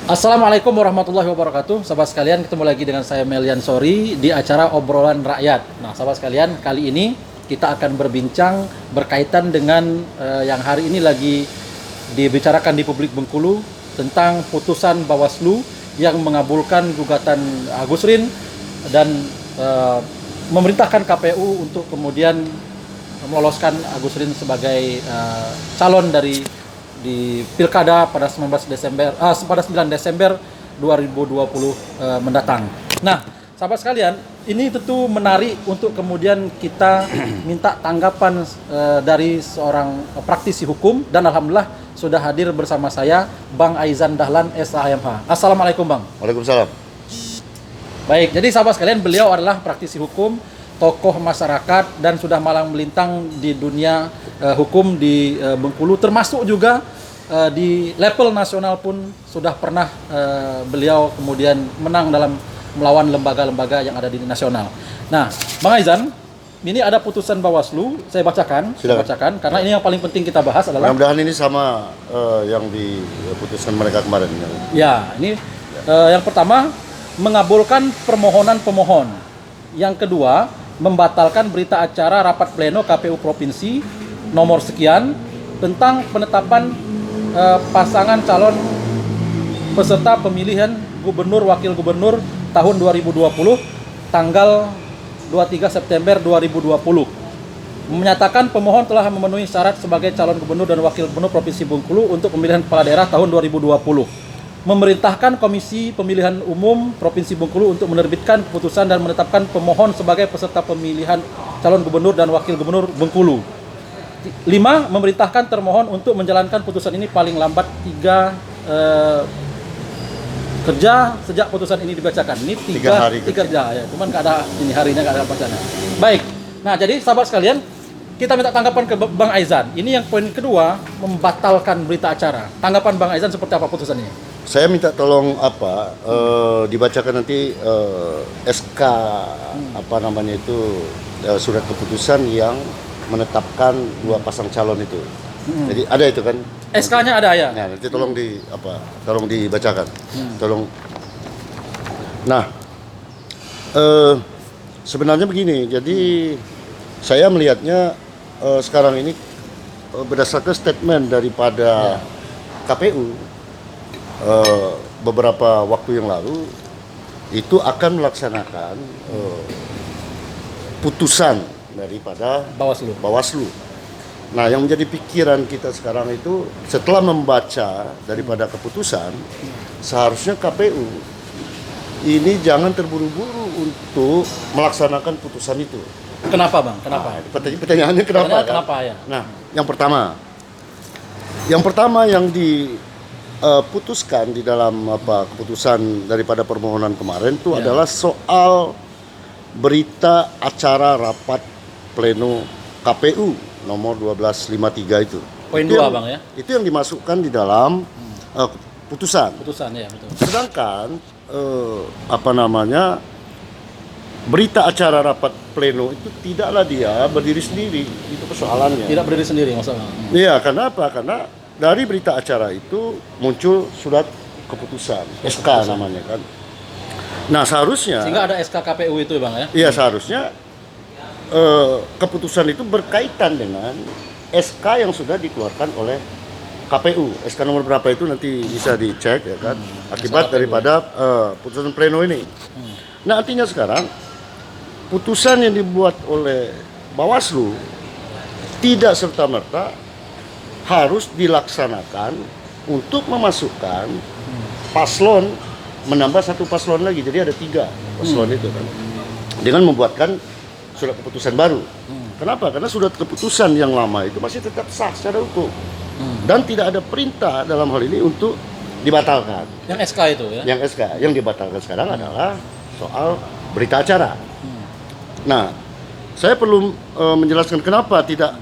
Assalamualaikum warahmatullahi wabarakatuh. Sahabat sekalian, ketemu lagi dengan saya Melian Sori di acara Obrolan Rakyat. Nah, sahabat sekalian, kali ini kita akan berbincang berkaitan dengan yang hari ini lagi dibicarakan di publik Bengkulu tentang putusan Bawaslu yang mengabulkan gugatan Agus Rin dan memerintahkan KPU untuk kemudian meloloskan Agus Rin sebagai calon di Pilkada pada 9 Desember 2020 mendatang. Nah, sahabat sekalian, ini tentu menarik untuk kemudian kita minta tanggapan dari seorang praktisi hukum, dan alhamdulillah sudah hadir bersama saya Bang Aizan Dahlan SHMH. Assalamualaikum, Bang. Waalaikumsalam. Baik, jadi sahabat sekalian, beliau adalah praktisi hukum, tokoh masyarakat, dan sudah malang melintang di dunia hukum di Bengkulu, termasuk juga di level nasional pun sudah pernah beliau kemudian menang dalam melawan lembaga-lembaga yang ada di nasional. Nah, Bang Aizan, ini ada putusan Bawaslu, saya bacakan karena ini yang paling penting kita bahas adalah. Mudah-mudahan ini sama yang diputuskan mereka kemarin. Ya, ini yang pertama mengabulkan permohonan pemohon. Yang kedua, membatalkan berita acara rapat pleno KPU Provinsi nomor sekian tentang penetapan pasangan calon peserta pemilihan gubernur wakil gubernur tahun 2020 tanggal 23 September 2020. Menyatakan pemohon telah memenuhi syarat sebagai calon gubernur dan wakil gubernur Provinsi Bengkulu untuk pemilihan kepala daerah tahun 2020. Memerintahkan Komisi Pemilihan Umum Provinsi Bengkulu untuk menerbitkan keputusan dan menetapkan pemohon sebagai peserta pemilihan calon gubernur dan wakil gubernur Bengkulu. 5. Memerintahkan termohon untuk menjalankan putusan ini paling lambat 3 kerja sejak putusan ini dibacakan. Ini 3 hari kerja ya. Cuman nggak ada ini harinya, nggak ada bacanya. Baik. Nah, jadi sahabat sekalian, kita minta tanggapan ke Bang Aizan. Ini yang poin kedua, membatalkan berita acara. Tanggapan Bang Aizan seperti apa putusan ini? Saya minta tolong dibacakan nanti SK surat keputusan yang menetapkan 2 pasang calon itu. Jadi ada itu kan? SK-nya ada ya. Nah, nanti tolong tolong dibacakan. Tolong. Nah, sebenarnya begini. Jadi saya melihatnya sekarang ini berdasarkan statement daripada KPU beberapa waktu yang lalu itu akan melaksanakan putusan daripada Bawaslu. Nah, yang menjadi pikiran kita sekarang itu setelah membaca daripada keputusan, seharusnya KPU ini jangan terburu-buru untuk melaksanakan putusan itu. Kenapa, Bang? Kenapa? Pertanyaannya kenapa? Kenapa ya? Nah, yang pertama yang diputuskan di dalam keputusan daripada permohonan kemarin itu adalah soal berita acara rapat pleno KPU nomor 1253 itu. Poin 2, Bang ya. Itu yang dimasukkan di dalam putusan. Putusan ya, betul. Sedangkan berita acara rapat pleno itu tidaklah dia berdiri sendiri, itu persoalannya. Tidak berdiri sendiri masalah. Iya, karena apa? Karena dari berita acara itu muncul surat keputusan, SK namanya kan. Nah, seharusnya sehingga ada SK KPU itu, Bang ya. Iya, seharusnya keputusan itu berkaitan dengan SK yang sudah dikeluarkan oleh KPU. SK nomor berapa itu nanti bisa dicek ya kan, akibat daripada putusan pleno ini. Nah, artinya sekarang putusan yang dibuat oleh Bawaslu tidak serta-merta harus dilaksanakan untuk memasukkan paslon, menambah 1 paslon lagi, jadi ada 3 paslon itu kan, dengan membuatkan surat keputusan baru. Kenapa? Karena surat keputusan yang lama itu masih tetap sah secara hukum dan tidak ada perintah dalam hal ini untuk dibatalkan. Yang SK itu ya? Yang SK, yang dibatalkan sekarang adalah soal berita acara. Nah, saya perlu menjelaskan kenapa tidak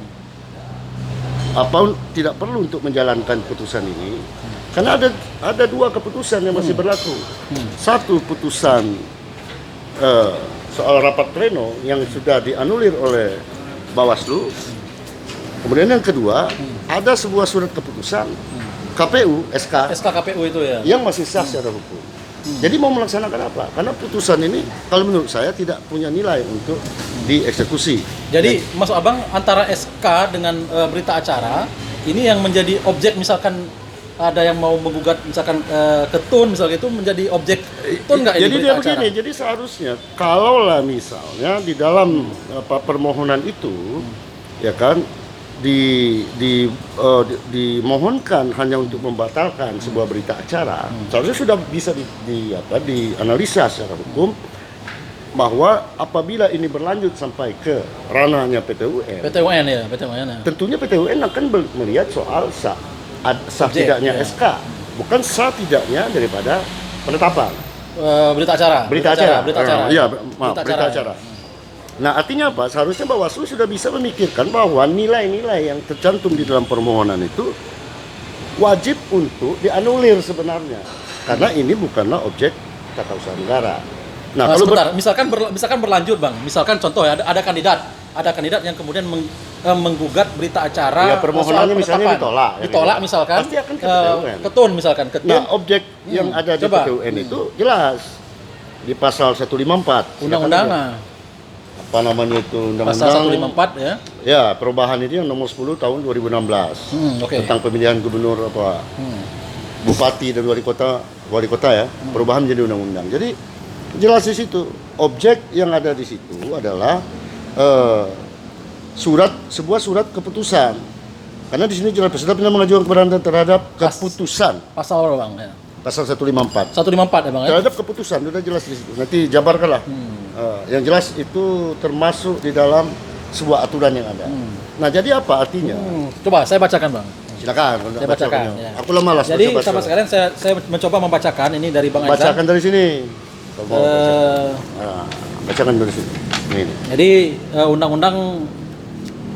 perlu untuk menjalankan putusan ini. Karena ada 2 keputusan yang masih berlaku. Satu putusan soal rapat pleno yang sudah dianulir oleh Bawaslu. Kemudian yang kedua, ada sebuah surat keputusan KPU, SK, SK KPU itu ya. yang masih sah secara hukum. Jadi mau melaksanakan apa? Karena putusan ini kalau menurut saya tidak punya nilai untuk dieksekusi. Jadi maksud Abang antara SK dengan berita acara ini yang menjadi objek, misalkan ada yang mau menggugat misalkan ke TUN misalnya, itu menjadi objek TUN nggak ini Jadi berita dia acara? begini, jadi seharusnya kalaulah misalnya di dalam permohonan itu ya kan dimohonkan hanya untuk membatalkan sebuah berita acara, seharusnya sudah bisa dianalisa secara hukum bahwa apabila ini berlanjut sampai ke ranahnya PT UN, PT UN ya. tentunya PT UN akan melihat soal sah Objek, tidaknya ya. SK, bukan sah tidaknya daripada penetapan. Berita acara. Iya, maaf, berita acara. Nah, artinya apa? Seharusnya Bawaslu sudah bisa memikirkan bahwa nilai-nilai yang tercantum di dalam permohonan itu wajib untuk dianulir sebenarnya. Karena ini bukanlah objek tata usaha negara. Nah, kalau sebentar, misalkan berlanjut Bang. Misalkan contoh ya, ada kandidat yang kemudian menggugat berita acara, ya, permohonannya soal misalnya penetapan. ditolak Misalkan pasti akan ke PT UN. ke TUN misalkan, ke TUN. Nah, objek yang ada di coba. PT UN itu jelas di pasal 154 Undang-undang apa namanya itu, pasal undang-undang 154 ya. ya, perubahan ini yang nomor 10 tahun 2016 Oke. tentang pemilihan gubernur apa bupati dan wali kota ya, perubahan menjadi undang-undang. Jadi jelas di situ objek yang ada di situ adalah sebuah surat keputusan. Karena di sini jelas peserta pidana mengajukan keberatan terhadap keputusan. Pasal berapa Bang ya? Pasal 154. 154 ya Bang ya. Terhadap keputusan sudah jelas di situ. Nanti jabarkanlah. Yang jelas itu termasuk di dalam sebuah aturan yang ada. Nah, jadi apa artinya? Coba saya bacakan Bang. Silakan. Saya bacakan. Ya. Aku lah malas Jadi baca-baca. sama sekalian saya mencoba membacakan ini dari Bang Aizan. Bacakan dari sini. Kalau mau baca. Eh, Bacakan dari sini. Ini. Jadi Undang-Undang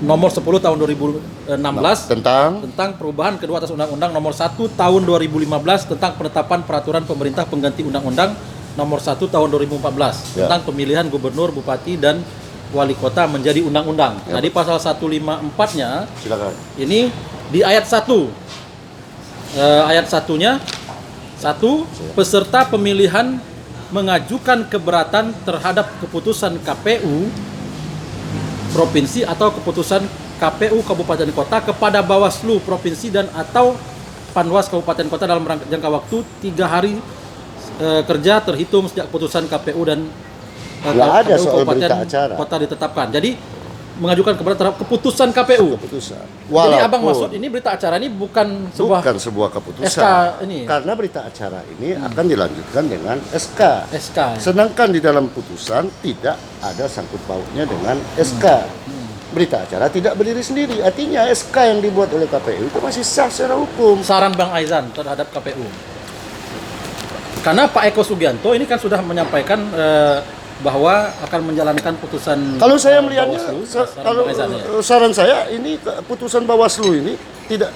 Nomor 10 Tahun 2016 tentang perubahan kedua atas Undang-Undang Nomor 1 Tahun 2015 tentang penetapan peraturan pemerintah pengganti Undang-Undang Nomor 1 Tahun 2014 Ya. tentang pemilihan gubernur, bupati dan wali kota menjadi undang-undang. Ya. Nah, di pasal 154-nya Silakan. ini di ayat 1. Ayat 1-nya 1, peserta pemilihan mengajukan keberatan terhadap keputusan KPU provinsi atau keputusan KPU kabupaten kota kepada Bawaslu provinsi dan atau Panwas kabupaten kota dalam jangka waktu 3 hari kerja terhitung sejak keputusan KPU dan Nggak ada KPU soal kabupaten berita acara. kota ditetapkan. Jadi mengajukan keberatan terhadap keputusan KPU. Keputusan. Jadi Abang maksud ini berita acara ini bukan sebuah keputusan. SK ini. Karena berita acara ini akan dilanjutkan dengan SK. SK. Sedangkan di dalam putusan tidak ada sangkut pautnya dengan SK. Berita acara tidak berdiri sendiri. Artinya SK yang dibuat oleh KPU itu masih sah secara hukum. Saran Bang Aizan terhadap KPU. Karena Pak Eko Sugianto ini kan sudah menyampaikan bahwa akan menjalankan putusan. Kalau saya melihatnya, Bawaslu, saran kalau Bang Aizan, ya. saran saya ini putusan Bawaslu ini tidak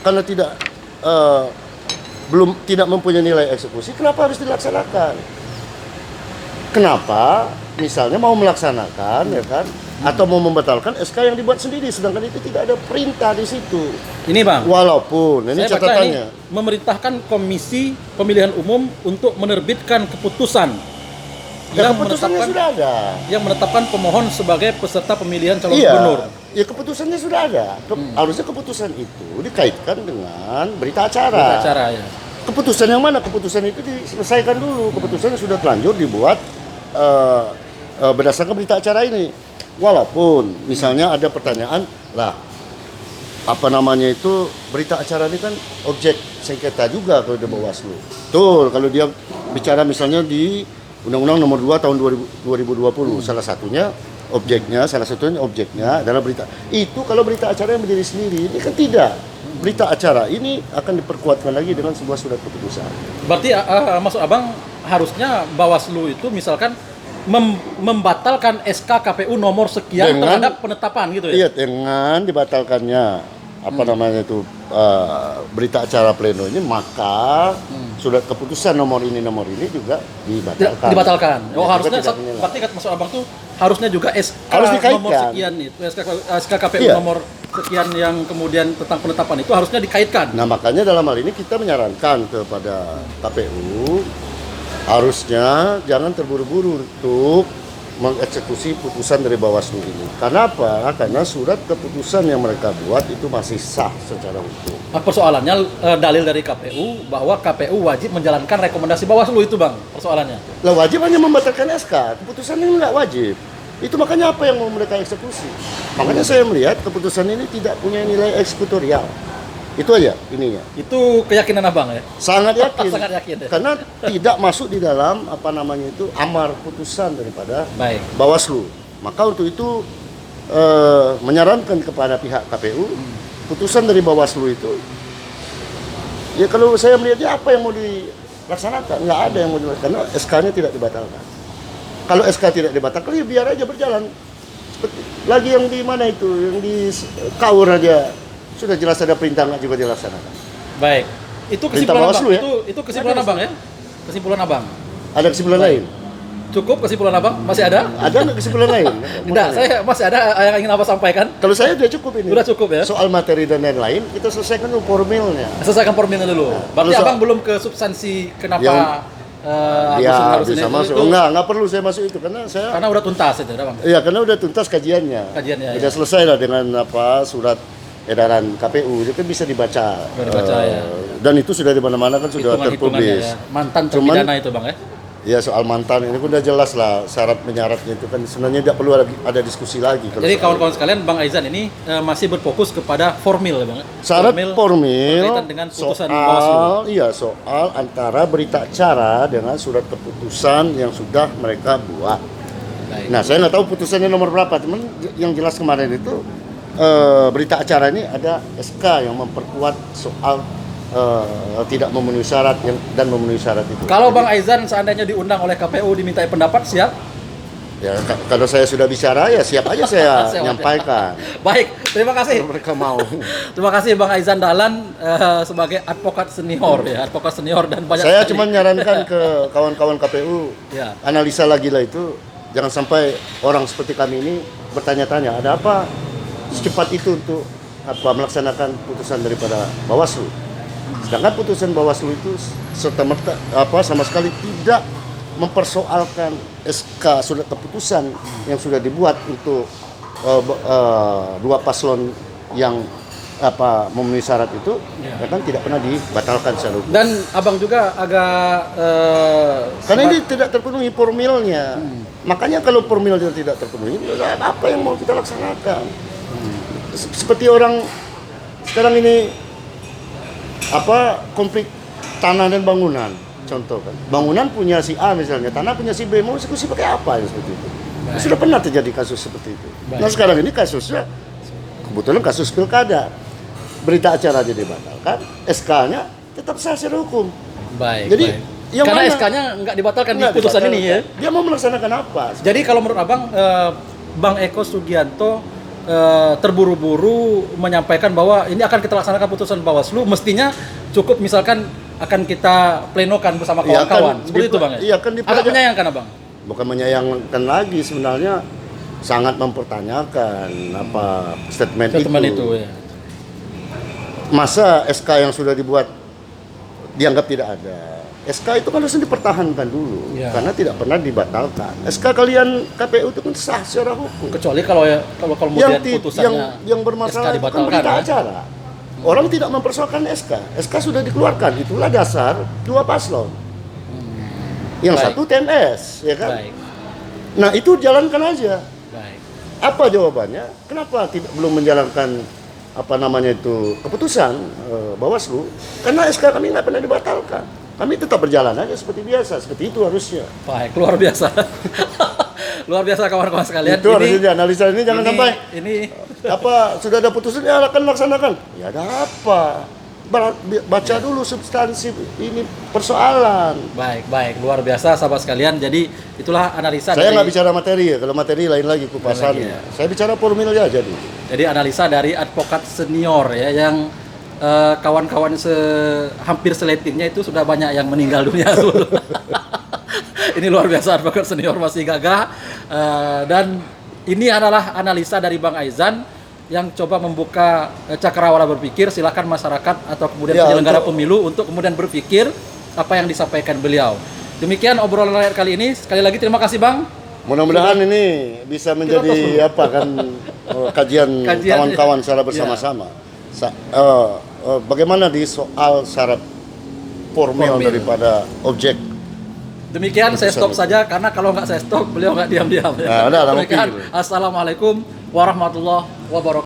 mempunyai nilai eksekusi. Kenapa harus dilaksanakan? Kenapa? Misalnya mau melaksanakan, ya kan? Atau mau membatalkan SK yang dibuat sendiri, sedangkan itu tidak ada perintah di situ. Ini Bang, Walaupun ini saya baca catatannya. ini memerintahkan Komisi Pemilihan Umum untuk menerbitkan keputusan Ya, keputusannya sudah ada. yang menetapkan pemohon sebagai peserta pemilihan calon Iya, gubernur. ya keputusannya sudah ada. Harusnya keputusan itu dikaitkan dengan berita acara. Berita acara ya. Keputusan yang mana? Keputusan itu diselesaikan dulu. Keputusan yang sudah terlanjur dibuat berdasarkan berita acara ini. Walaupun misalnya ada pertanyaan, lah apa namanya itu berita acara ini kan objek sengketa juga kalau di Bawaslu. Betul, kalau dia bicara misalnya di Undang-Undang Nomor 2 Tahun 2020, salah satunya objeknya adalah berita. Itu kalau berita acara yang berdiri sendiri, ini kan tidak. Berita acara ini akan diperkuatkan lagi dengan sebuah surat keputusan. Berarti maksud Abang harusnya Bawaslu itu misalkan membatalkan SK KPU nomor sekian terhadap penetapan gitu ya? Iya, dengan dibatalkannya namanya itu berita acara pleno ini, maka surat keputusan nomor ini juga dibatalkan. Dibatalkan. Oh, Ya, harusnya tidak dinilai. berarti kata maksud Abang tuh harusnya juga SK Harus dikaitkan. nomor sekian itu SK KPU Iya. nomor sekian yang kemudian tentang penetapan itu harusnya dikaitkan. Nah, makanya dalam hal ini kita menyarankan kepada KPU harusnya jangan terburu-buru untuk mengeksekusi putusan dari Bawaslu ini. Kenapa? Karena surat keputusan yang mereka buat itu masih sah secara hukum. Nah, persoalannya dalil dari KPU bahwa KPU wajib menjalankan rekomendasi Bawaslu itu, Bang. Persoalannya. Lah wajib hanya membatalkan SK, keputusan ini nggak wajib. Itu makanya apa yang mau mereka eksekusi. Makanya saya melihat keputusan ini tidak punya nilai eksekutorial. Itu aja ininya. Itu keyakinan Abang ya? Sangat yakin. Sangat yakin ya? Karena tidak masuk di dalam amar putusan daripada Baik. Bawaslu. Maka untuk itu menyarankan kepada pihak KPU putusan dari Bawaslu itu ya kalau saya melihatnya apa yang mau dilaksanakan? Nggak ada yang mau dilaksanakan karena SK-nya tidak dibatalkan. Kalau SK tidak dibatalkan ya biar aja berjalan. Seperti, lagi yang di mana itu? Yang di Kaur aja sudah jelas ada perintah nggak juga dilaksanakan. Baik. Itu Perintah kesimpulan Bawaslu Abang. ya? Itu kesimpulan Abang ya? Kesimpulan Abang. Ada kesimpulan Baik. lain? Cukup kesimpulan Abang? Masih ada? Ada nggak kesimpulan lain? Tidak, saya masih ada yang ingin Abang sampaikan. Kalau saya sudah cukup ini. Sudah cukup ya? Soal materi dan lain-lain kita selesaikan dulu formilnya. Selesaikan formilnya dulu. Berarti kalau Abang belum ke substansi kenapa Ya, harus bisa ini, masuk. itu, Enggak perlu saya masuk itu karena saya karena udah tuntas itu, Bang. iya, karena udah tuntas kajiannya. Kajiannya, Udah ya. selesai lah dengan surat edaran KPU itu kan bisa dibaca. Sudah dibaca, ya. Dan itu sudah di mana-mana kan sudah Hitungan-hitungannya terpublis. ya. Mantan Cuman- terpidana itu, Bang ya. Ya soal mantan ini kan udah jelas lah syarat menyaratnya itu kan sebenarnya tidak perlu ada diskusi lagi. Kalau Jadi soal kawan-kawan sekalian, Bang Aizan ini masih berfokus kepada formil ya, Bang. syarat formil berkaitan dengan putusan Bawaslu. soal antara berita acara dengan surat keputusan yang sudah mereka buat. Baik. Nah, saya nggak tahu putusannya nomor berapa, teman. Yang jelas kemarin itu berita acara ini ada SK yang memperkuat soal tidak memenuhi syarat dan memenuhi syarat itu. Kalau Jadi, Bang Aizan seandainya diundang oleh KPU dimintai pendapat, siap? ya kalau saya sudah bicara ya siap aja saya Siap. nyampaikan. Baik, terima kasih. Kalau mereka mau. Terima kasih Bang Aizan Dahlan sebagai advokat senior ya, advokat senior dan banyak Saya sekali. cuma menyarankan ke kawan-kawan KPU Ya. analisa lagi lah itu. Jangan sampai orang seperti kami ini bertanya-tanya ada apa secepat itu untuk melaksanakan putusan daripada Bawaslu. Sedangkan putusan Bawaslu itu serta-merta sama sekali tidak mempersoalkan SK surat keputusan yang sudah dibuat untuk dua paslon yang memenuhi syarat itu, ya kan tidak pernah dibatalkan secara hukum. Dan Abang juga agak Karena ini tidak terpenuhi formilnya. Makanya kalau formilnya tidak terpenuhi, apa yang mau kita laksanakan? Seperti orang sekarang ini konflik tanah dan bangunan, contoh kan. Bangunan punya si A misalnya, tanah punya si B, mau eksekusi pakai apa ya seperti itu? Baik. Sudah pernah terjadi kasus seperti itu. Baik. Nah sekarang ini kasusnya kebetulan kasus pilkada. Berita acara aja dibatalkan, SK-nya tetap sah secara hukum. baik. Jadi, baik. yang Karena mana? SK-nya nggak dibatalkan di Nggak putusan ini ya. dibatalkan. Dia mau melaksanakan apa? Jadi kalau menurut Abang, Bang Eko Sugianto terburu-buru menyampaikan bahwa ini akan kita laksanakan putusan Bawaslu, mestinya cukup misalkan akan kita plenokan bersama Iya, kawan-kawan. kan Seperti itu Bang ya? iya, kan Agak menyayangkan Abang. Bukan menyayangkan lagi, sebenarnya sangat mempertanyakan statement itu. Ya. Masa SK yang sudah dibuat dianggap tidak ada? SK itu kan harus dipertahankan dulu, Ya. karena tidak pernah dibatalkan. SK kalian KPU itu kan sah secara hukum. Kecuali kalau kemudian putusannya yang bermasalah SK itu kan dibatalkan, berita ya. acara. Orang tidak mempersoalkan SK. SK sudah dikeluarkan, itulah dasar dua paslon. Yang Baik. satu TNS, ya kan? Baik, Nah itu jalankan aja. baik. Apa jawabannya? Kenapa belum menjalankan keputusan Bawaslu? Karena SK kami nggak pernah dibatalkan. Kami tetap berjalan aja seperti biasa, seperti itu harusnya. Baik, luar biasa. Luar biasa kawan-kawan sekalian. Itu harusnya dianalisa ini jangan sampai ini sudah ada putusan ya akan laksanakan. Ya ada apa? Baca dulu substansi ini persoalan. baik, luar biasa sahabat sekalian. Jadi itulah analisa Saya dari nggak bicara materi ya, kalau materi lain lagi kupasannya. ya. Saya bicara formilnya aja dulu. Jadi analisa dari advokat senior ya yang kawan-kawan hampir seletingnya itu sudah banyak yang meninggal dunia dulu. Ini luar biasa, advokat senior masih gagah dan ini adalah analisa dari Bang Aizan yang coba membuka cakrawala berpikir. Silakan masyarakat atau kemudian Ya, penyelenggara untuk- pemilu untuk kemudian berpikir apa yang disampaikan beliau. Demikian obrolan rakyat kali ini. Sekali lagi terima kasih Bang. Mudah-mudahan ini bisa menjadi apa kan kajian Kajian, kawan-kawan secara ya. bersama-sama. Bagaimana di soal syarat formil Formil. daripada objek. Demikian saya stop saja karena kalau nggak saya stop beliau nggak diam-diam. Nah, udah, Demikian, mungkin. Assalamualaikum warahmatullahi wabarakatuh.